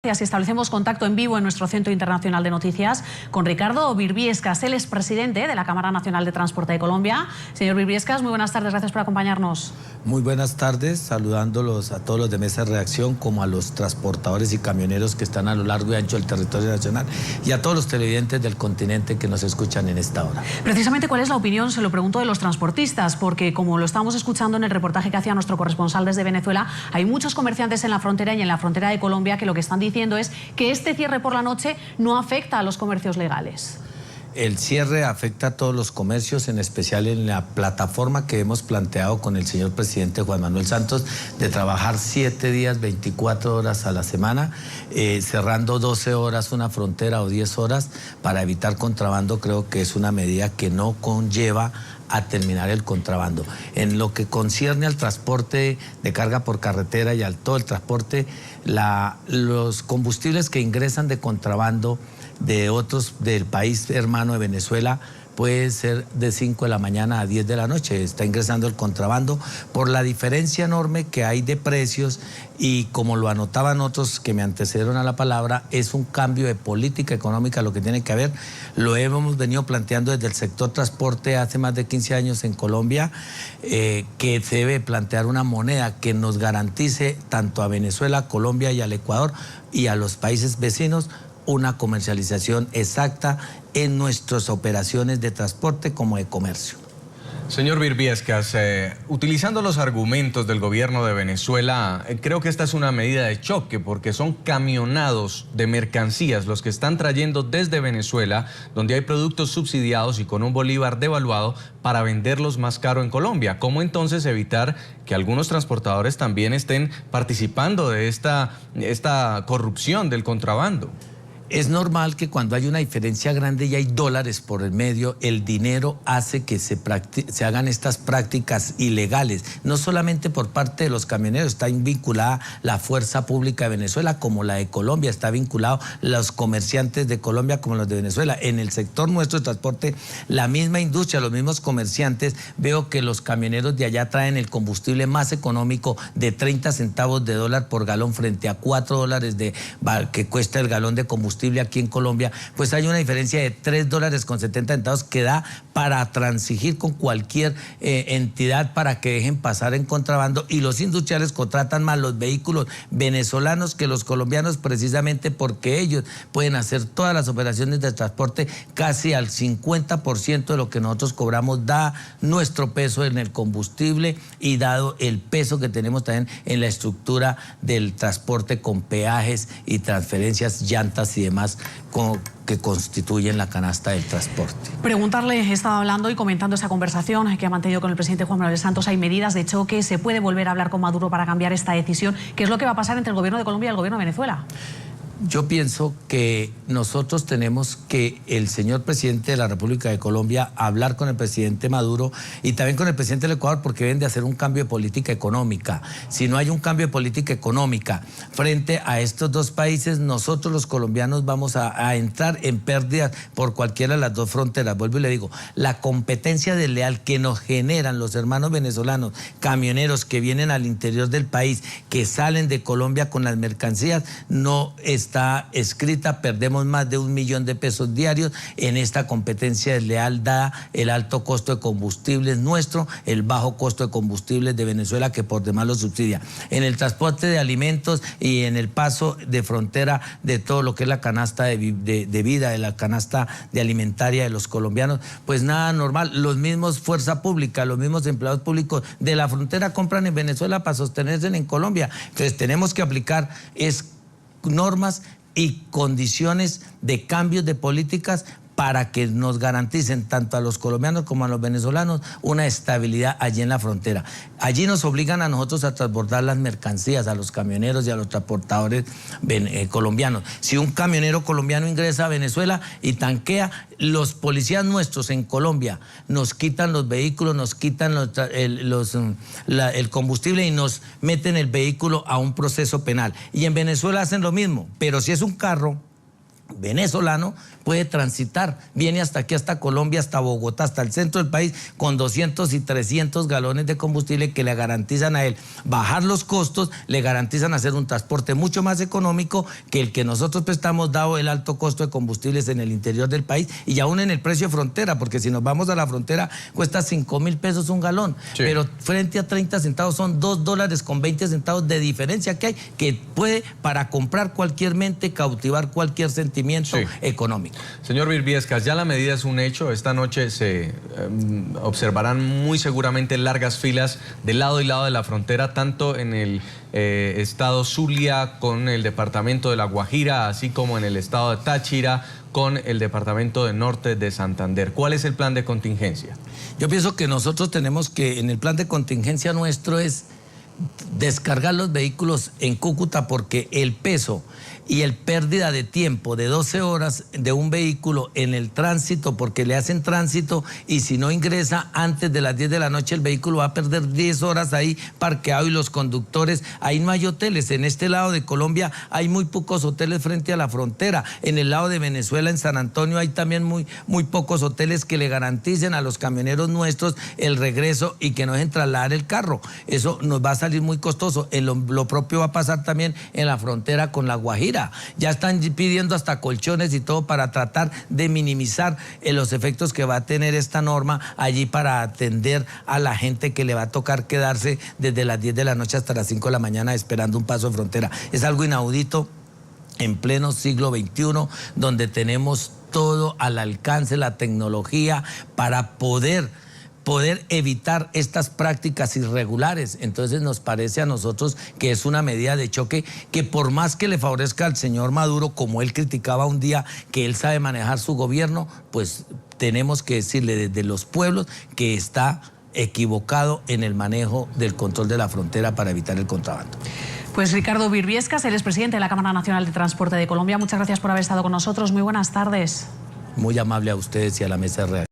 Y establecemos contacto en vivo en nuestro Centro Internacional de Noticias con Ricardo Birbiescas. Él es presidente de la Cámara Nacional de Transporte de Colombia. Señor Birbiescas, muy buenas tardes, gracias por acompañarnos. Muy buenas tardes, saludándolos a todos los de Mesa de Reacción, como a los transportadores y camioneros que están a lo largo y ancho del territorio nacional y a todos los televidentes del continente que nos escuchan en esta hora. Precisamente, ¿cuál es la opinión? Se lo pregunto, de los transportistas, porque como lo estamos escuchando en el reportaje que hacía nuestro corresponsal desde Venezuela, hay muchos comerciantes en la frontera y en la frontera de Colombia que lo que están diciendo es que este cierre por la noche no afecta a los comercios legales. El cierre afecta a todos los comercios, en especial en la plataforma que hemos planteado con el señor presidente Juan Manuel Santos, de trabajar 7 días, 24 horas a la semana, cerrando 12 horas una frontera o 10 horas para evitar contrabando. Creo que es una medida que no conlleva a terminar el contrabando. En lo que concierne al transporte de carga por carretera y al todo el transporte, los combustibles que ingresan de contrabando de otros del país hermano de Venezuela puede ser de 5 de la mañana a 10 de la noche. Está ingresando el contrabando por la diferencia enorme que hay de precios y, como lo anotaban otros que me antecedieron a la palabra, es un cambio de política económica lo que tiene que haber. Lo hemos venido planteando desde el sector transporte hace más de 15 años en Colombia, que se debe plantear una moneda que nos garantice tanto a Venezuela, Colombia y al Ecuador y a los países vecinos una comercialización exacta en nuestras operaciones de transporte como de comercio. Señor Birbiescas, utilizando los argumentos del gobierno de Venezuela, creo que esta es una medida de choque porque son camionados de mercancías los que están trayendo desde Venezuela, donde hay productos subsidiados y con un bolívar devaluado, para venderlos más caro en Colombia. ¿Cómo entonces evitar que algunos transportadores también estén participando de esta corrupción del contrabando? Es normal que cuando hay una diferencia grande y hay dólares por el medio, el dinero hace que se hagan estas prácticas ilegales. No solamente por parte de los camioneros, está vinculada la fuerza pública de Venezuela como la de Colombia, está vinculado los comerciantes de Colombia como los de Venezuela. En el sector nuestro de transporte, la misma industria, los mismos comerciantes, veo que los camioneros de allá traen el combustible más económico de 30 centavos de dólar por galón frente a 4 dólares que cuesta el galón de combustible aquí en Colombia. Pues hay una diferencia de 3 dólares con 70 centavos que da para transigir con cualquier entidad para que dejen pasar en contrabando, y los industriales contratan más los vehículos venezolanos que los colombianos, precisamente porque ellos pueden hacer todas las operaciones de transporte casi al 50% de lo que nosotros cobramos, da nuestro peso en el combustible y dado el peso que tenemos también en la estructura del transporte con peajes y transferencias, llantas y demás que constituyen la canasta del transporte. Preguntarle, he estado hablando y comentando esa conversación que ha mantenido con el presidente Juan Manuel Santos. Hay medidas de choque, se puede volver a hablar con Maduro para cambiar esta decisión. ¿Qué es lo que va a pasar entre el gobierno de Colombia y el gobierno de Venezuela? Yo pienso que nosotros tenemos que, el señor presidente de la República de Colombia, hablar con el presidente Maduro y también con el presidente del Ecuador, porque deben de hacer un cambio de política económica. Si no hay un cambio de política económica frente a estos dos países, nosotros los colombianos vamos a entrar en pérdidas por cualquiera de las dos fronteras. Vuelvo y le digo, la competencia desleal que nos generan los hermanos venezolanos, camioneros que vienen al interior del país, que salen de Colombia con las mercancías, no está escrita. Perdemos más de 1 millón de pesos diarios en esta competencia desleal, dada el alto costo de combustibles nuestro, el bajo costo de combustibles de Venezuela, que por demás lo subsidia. En el transporte de alimentos y en el paso de frontera de todo lo que es la canasta de vida, de la canasta de alimentaria de los colombianos, pues nada normal. Los mismos fuerza pública, los mismos empleados públicos de la frontera compran en Venezuela para sostenerse en Colombia. Entonces tenemos que aplicar normas y condiciones de cambios de políticas para que nos garanticen tanto a los colombianos como a los venezolanos una estabilidad allí en la frontera. Allí nos obligan a nosotros a transbordar las mercancías, a los camioneros y a los transportadores colombianos. Si un camionero colombiano ingresa a Venezuela y tanquea, los policías nuestros en Colombia nos quitan los vehículos, nos quitan el combustible y nos meten el vehículo a un proceso penal. Y en Venezuela hacen lo mismo, pero si es un carro venezolano puede transitar, viene hasta aquí, hasta Colombia, hasta Bogotá, hasta el centro del país, con 200 y 300 galones de combustible que le garantizan a él bajar los costos, le garantizan hacer un transporte mucho más económico que el que nosotros prestamos, dado el alto costo de combustibles en el interior del país y aún en el precio de frontera, porque si nos vamos a la frontera cuesta 5.000 pesos un galón, sí, pero frente a 30 centavos son $2 con 20 centavos de diferencia que hay, que puede para comprar cualquier mente, cautivar cualquier sentimiento, sí, económico. Señor Virviescas, ya la medida es un hecho. Esta noche se observarán muy seguramente largas filas de lado y lado de la frontera, tanto en el estado Zulia con el departamento de La Guajira, así como en el estado de Táchira con el departamento de Norte de Santander. ¿Cuál es el plan de contingencia? Yo pienso que nosotros tenemos que, en el plan de contingencia nuestro es descargar los vehículos en Cúcuta, porque el peso y el pérdida de tiempo de 12 horas de un vehículo en el tránsito, porque le hacen tránsito y si no ingresa antes de las 10 de la noche el vehículo va a perder 10 horas ahí parqueado, y los conductores, ahí no hay hoteles. En este lado de Colombia hay muy pocos hoteles frente a la frontera. En el lado de Venezuela, en San Antonio, hay también muy pocos hoteles que le garanticen a los camioneros nuestros el regreso y que no dejen trasladar el carro. Eso nos va a salir muy costoso. Lo propio va a pasar también en la frontera con La Guajira. Ya están pidiendo hasta colchones y todo para tratar de minimizar los efectos que va a tener esta norma allí, para atender a la gente que le va a tocar quedarse desde las 10 de la noche hasta las 5 de la mañana esperando un paso de frontera. Es algo inaudito en pleno siglo XXI, donde tenemos todo al alcance, la tecnología, para poder evitar estas prácticas irregulares. Entonces nos parece a nosotros que es una medida de choque que, por más que le favorezca al señor Maduro, como él criticaba un día que él sabe manejar su gobierno, pues tenemos que decirle desde los pueblos que está equivocado en el manejo del control de la frontera para evitar el contrabando. Pues Ricardo Virviescas, él es presidente de la Cámara Nacional de Transporte de Colombia. Muchas gracias por haber estado con nosotros. Muy buenas tardes. Muy amable a ustedes y a la mesa de redacción.